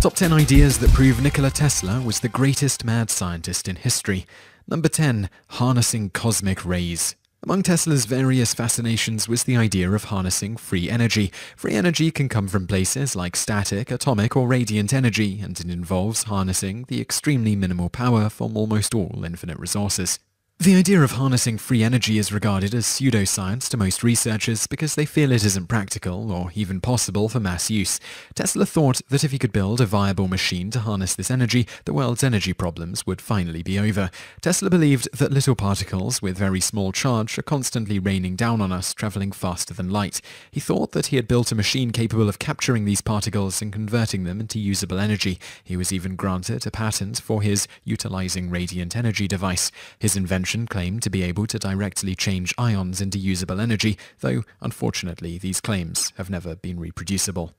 Top 10 ideas that prove Nikola Tesla was the greatest mad scientist in history. Number 10. Harnessing cosmic rays. Among Tesla's various fascinations was the idea of harnessing free energy. Free energy can come from places like static, atomic, or radiant energy, and it involves harnessing the extremely minimal power from almost all infinite resources. The idea of harnessing free energy is regarded as pseudoscience to most researchers because they feel it isn't practical or even possible for mass use. Tesla thought that if he could build a viable machine to harness this energy, the world's energy problems would finally be over. Tesla believed that little particles with very small charge are constantly raining down on us, traveling faster than light. He thought that he had built a machine capable of capturing these particles and converting them into usable energy. He was even granted a patent for his utilizing radiant energy device. His invention claimed to be able to directly change ions into usable energy, though unfortunately these claims have never been reproducible.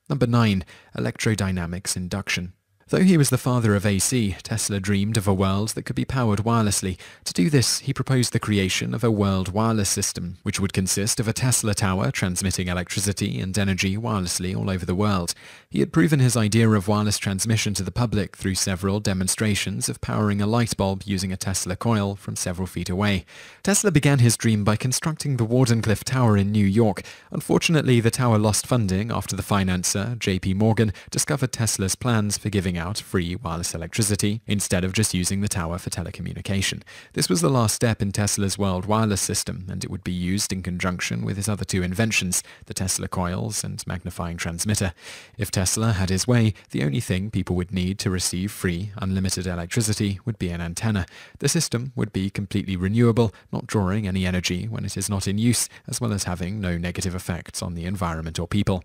Number 9. Electrodynamics induction. Though he was the father of AC, Tesla dreamed of a world that could be powered wirelessly. To do this, he proposed the creation of a world wireless system, which would consist of a Tesla tower transmitting electricity and energy wirelessly all over the world. He had proven his idea of wireless transmission to the public through several demonstrations of powering a light bulb using a Tesla coil from several feet away. Tesla began his dream by constructing the Wardenclyffe Tower in New York. Unfortunately, the tower lost funding after the financier, J.P. Morgan, discovered Tesla's plans for giving out free wireless electricity instead of just using the tower for telecommunication. This was the last step in Tesla's world wireless system, and it would be used in conjunction with his other two inventions, the Tesla coils and magnifying transmitter. If Tesla had his way, the only thing people would need to receive free, unlimited electricity would be an antenna. The system would be completely renewable, not drawing any energy when it is not in use, as well as having no negative effects on the environment or people.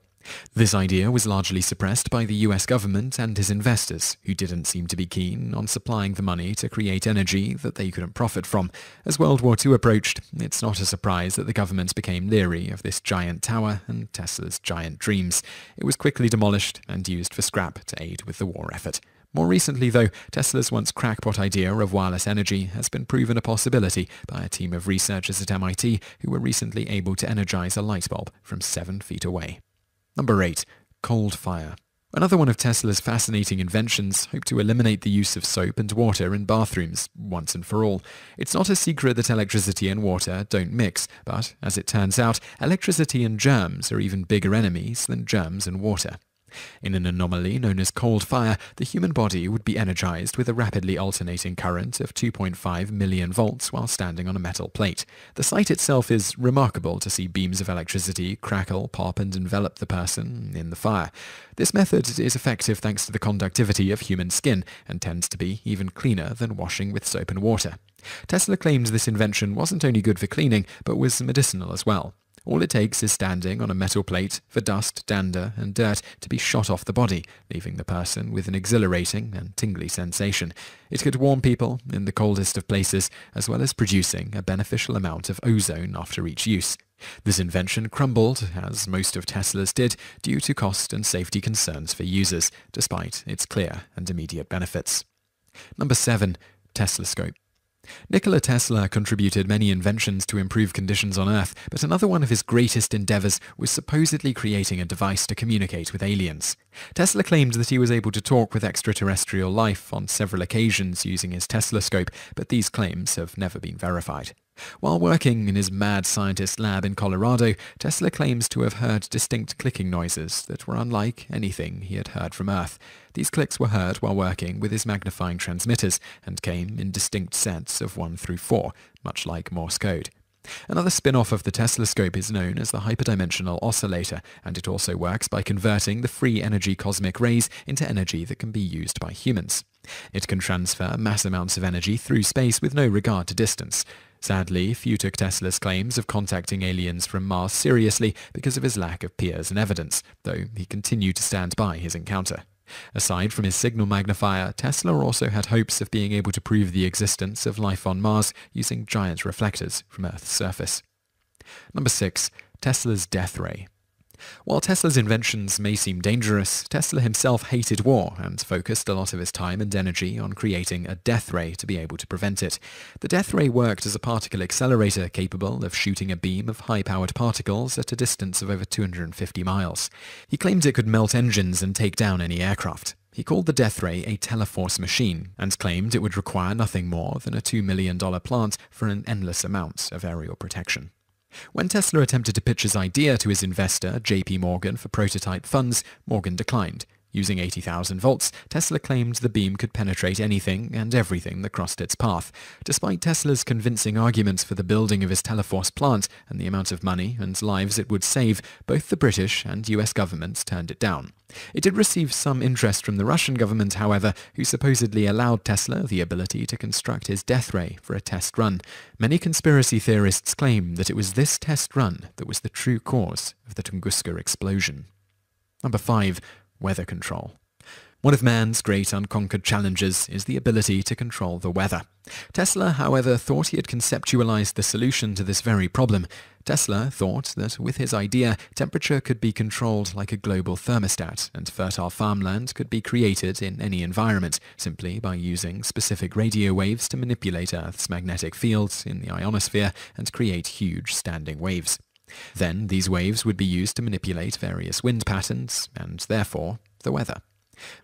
This idea was largely suppressed by the US government and his investors, who didn't seem to be keen on supplying the money to create energy that they couldn't profit from. As World War II approached, it's not a surprise that the government became leery of this giant tower and Tesla's giant dreams. It was quickly demolished and used for scrap to aid with the war effort. More recently, though, Tesla's once crackpot idea of wireless energy has been proven a possibility by a team of researchers at MIT who were recently able to energize a light bulb from 7 feet away. Number 8. Cold fire. Another one of Tesla's fascinating inventions hoped to eliminate the use of soap and water in bathrooms once and for all. It's not a secret that electricity and water don't mix, but, as it turns out, electricity and germs are even bigger enemies than germs and water. In an anomaly known as cold fire, the human body would be energized with a rapidly alternating current of 2.5 million volts while standing on a metal plate. The sight itself is remarkable to see beams of electricity crackle, pop, and envelop the person in the fire. This method is effective thanks to the conductivity of human skin and tends to be even cleaner than washing with soap and water. Tesla claims this invention wasn't only good for cleaning, but was medicinal as well. All it takes is standing on a metal plate for dust, dander, and dirt to be shot off the body, leaving the person with an exhilarating and tingly sensation. It could warm people in the coldest of places, as well as producing a beneficial amount of ozone after each use. This invention crumbled, as most of Tesla's did, due to cost and safety concerns for users, despite its clear and immediate benefits. Number 7. Telescope. Nikola Tesla contributed many inventions to improve conditions on Earth, but another one of his greatest endeavors was supposedly creating a device to communicate with aliens. Tesla claimed that he was able to talk with extraterrestrial life on several occasions using his telescope, but these claims have never been verified. While working in his mad scientist lab in Colorado, Tesla claims to have heard distinct clicking noises that were unlike anything he had heard from Earth. These clicks were heard while working with his magnifying transmitters and came in distinct sets of 1 through 4, much like Morse code. Another spin-off of the telescope is known as the hyperdimensional oscillator, and it also works by converting the free energy cosmic rays into energy that can be used by humans. It can transfer mass amounts of energy through space with no regard to distance. Sadly, few took Tesla's claims of contacting aliens from Mars seriously because of his lack of peers and evidence, though he continued to stand by his encounter. Aside from his signal magnifier, Tesla also had hopes of being able to prove the existence of life on Mars using giant reflectors from Earth's surface. Number 6. Tesla's death ray. While Tesla's inventions may seem dangerous, Tesla himself hated war and focused a lot of his time and energy on creating a death ray to be able to prevent it. The death ray worked as a particle accelerator capable of shooting a beam of high-powered particles at a distance of over 250 miles. He claimed it could melt engines and take down any aircraft. He called the death ray a teleforce machine and claimed it would require nothing more than a $2 million plant for an endless amount of aerial protection. When Tesla attempted to pitch his idea to his investor, JP Morgan, for prototype funds, Morgan declined. Using 80,000 volts, Tesla claimed the beam could penetrate anything and everything that crossed its path. Despite Tesla's convincing arguments for the building of his Teleforce plant and the amount of money and lives it would save, both the British and US governments turned it down. It did receive some interest from the Russian government, however, who supposedly allowed Tesla the ability to construct his death ray for a test run. Many conspiracy theorists claim that it was this test run that was the true cause of the Tunguska explosion. Number 5. Weather control. One of man's great unconquered challenges is the ability to control the weather. Tesla, however, thought he had conceptualized the solution to this very problem. Tesla thought that with his idea, temperature could be controlled like a global thermostat, and fertile farmland could be created in any environment, simply by using specific radio waves to manipulate Earth's magnetic fields in the ionosphere and create huge standing waves. Then these waves would be used to manipulate various wind patterns, and therefore the weather.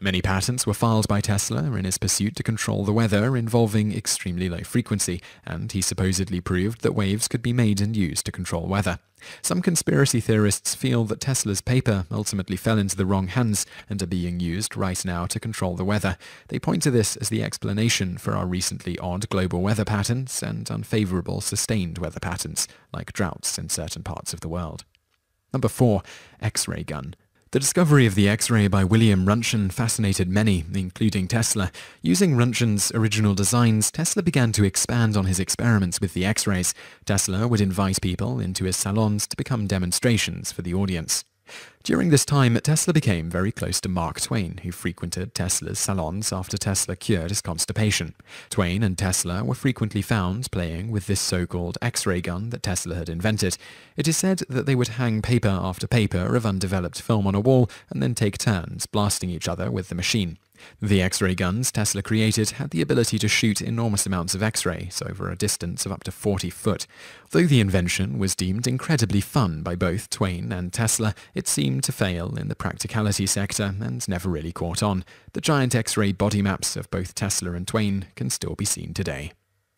Many patents were filed by Tesla in his pursuit to control the weather involving extremely low frequency, and he supposedly proved that waves could be made and used to control weather. Some conspiracy theorists feel that Tesla's paper ultimately fell into the wrong hands and are being used right now to control the weather. They point to this as the explanation for our recently odd global weather patterns and unfavorable sustained weather patterns, like droughts in certain parts of the world. Number 4. X-ray gun. The discovery of the X-ray by William Röntgen fascinated many, including Tesla. Using Röntgen's original designs, Tesla began to expand on his experiments with the X-rays. Tesla would invite people into his salons to become demonstrations for the audience. During this time, Tesla became very close to Mark Twain, who frequented Tesla's salons after Tesla cured his constipation. Twain and Tesla were frequently found playing with this so-called X-ray gun that Tesla had invented. It is said that they would hang paper after paper of undeveloped film on a wall and then take turns blasting each other with the machine. The X-ray guns Tesla created had the ability to shoot enormous amounts of X-rays over a distance of up to 40 foot. Though the invention was deemed incredibly fun by both Twain and Tesla, it seemed to fail in the practicality sector and never really caught on. The giant X-ray body maps of both Tesla and Twain can still be seen today.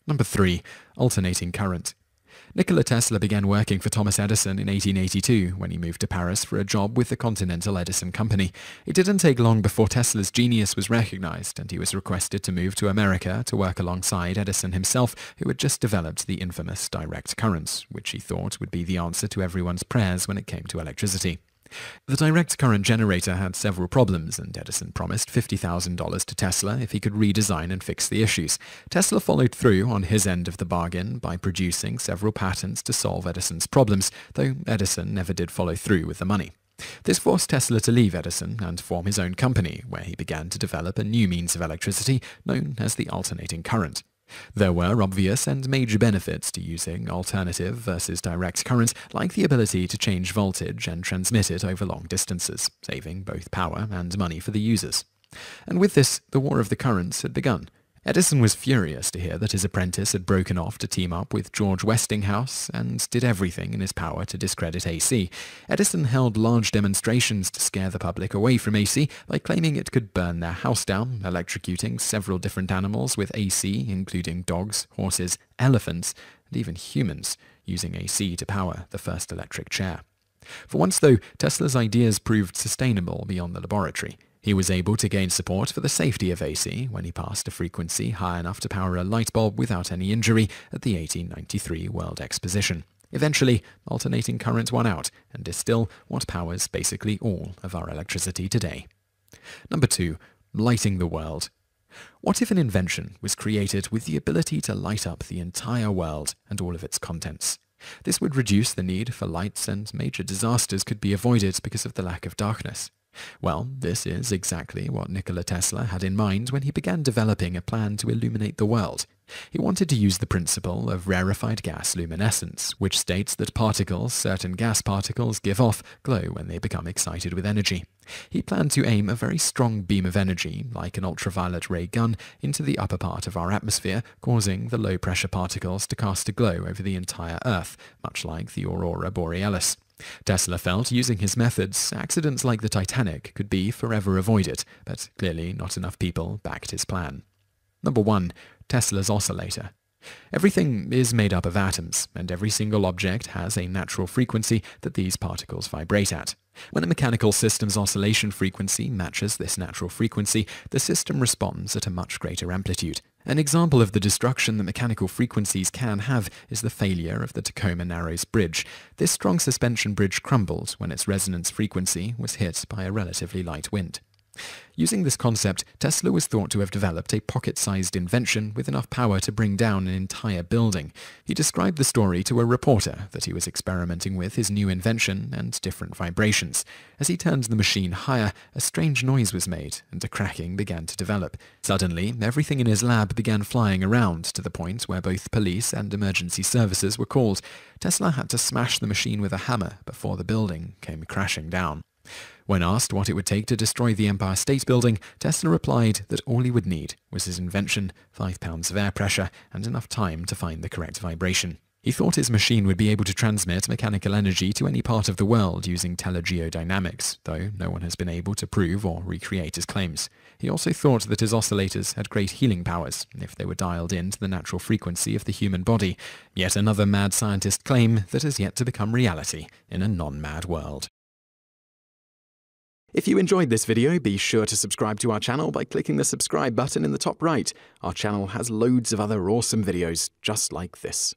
Number 3. Alternating current. Nikola Tesla began working for Thomas Edison in 1882 when he moved to Paris for a job with the Continental Edison Company. It didn't take long before Tesla's genius was recognized, and he was requested to move to America to work alongside Edison himself, who had just developed the infamous direct current, which he thought would be the answer to everyone's prayers when it came to electricity. The direct current generator had several problems, and Edison promised $50,000 to Tesla if he could redesign and fix the issues. Tesla followed through on his end of the bargain by producing several patents to solve Edison's problems, though Edison never did follow through with the money. This forced Tesla to leave Edison and form his own company, where he began to develop a new means of electricity known as the alternating current. There were obvious and major benefits to using alternative versus direct current, like the ability to change voltage and transmit it over long distances, saving both power and money for the users. And with this, the war of the currents had begun. Edison was furious to hear that his apprentice had broken off to team up with George Westinghouse and did everything in his power to discredit AC. Edison held large demonstrations to scare the public away from AC by claiming it could burn their house down, electrocuting several different animals with AC, including dogs, horses, elephants, and even humans, using AC to power the first electric chair. For once, though, Tesla's ideas proved sustainable beyond the laboratory. He was able to gain support for the safety of AC when he passed a frequency high enough to power a light bulb without any injury at the 1893 World Exposition. Eventually, alternating current won out and is still what powers basically all of our electricity today. Number 2. Lighting the world. What if an invention was created with the ability to light up the entire world and all of its contents? This would reduce the need for lights, and major disasters could be avoided because of the lack of darkness. Well, this is exactly what Nikola Tesla had in mind when he began developing a plan to illuminate the world. He wanted to use the principle of rarefied gas luminescence, which states that particles certain gas particles give off glow when they become excited with energy. He planned to aim a very strong beam of energy, like an ultraviolet ray gun, into the upper part of our atmosphere, causing the low-pressure particles to cast a glow over the entire Earth, much like the aurora borealis. Tesla felt, using his methods, accidents like the Titanic could be forever avoided, but clearly not enough people backed his plan. Number 1. Tesla's oscillator. Everything is made up of atoms, and every single object has a natural frequency that these particles vibrate at. When a mechanical system's oscillation frequency matches this natural frequency, the system responds at a much greater amplitude. An example of the destruction that mechanical frequencies can have is the failure of the Tacoma Narrows Bridge. This strong suspension bridge crumbled when its resonance frequency was hit by a relatively light wind. Using this concept, Tesla was thought to have developed a pocket-sized invention with enough power to bring down an entire building. He described the story to a reporter that he was experimenting with his new invention and different vibrations. As he turned the machine higher, a strange noise was made, and a cracking began to develop. Suddenly, everything in his lab began flying around to the point where both police and emergency services were called. Tesla had to smash the machine with a hammer before the building came crashing down. When asked what it would take to destroy the Empire State Building, Tesla replied that all he would need was his invention, 5 pounds of air pressure, and enough time to find the correct vibration. He thought his machine would be able to transmit mechanical energy to any part of the world using telegeodynamics, though no one has been able to prove or recreate his claims. He also thought that his oscillators had great healing powers if they were dialed in to the natural frequency of the human body. Yet another mad scientist claim that has yet to become reality in a non-mad world. If you enjoyed this video, be sure to subscribe to our channel by clicking the subscribe button in the top right. Our channel has loads of other awesome videos just like this.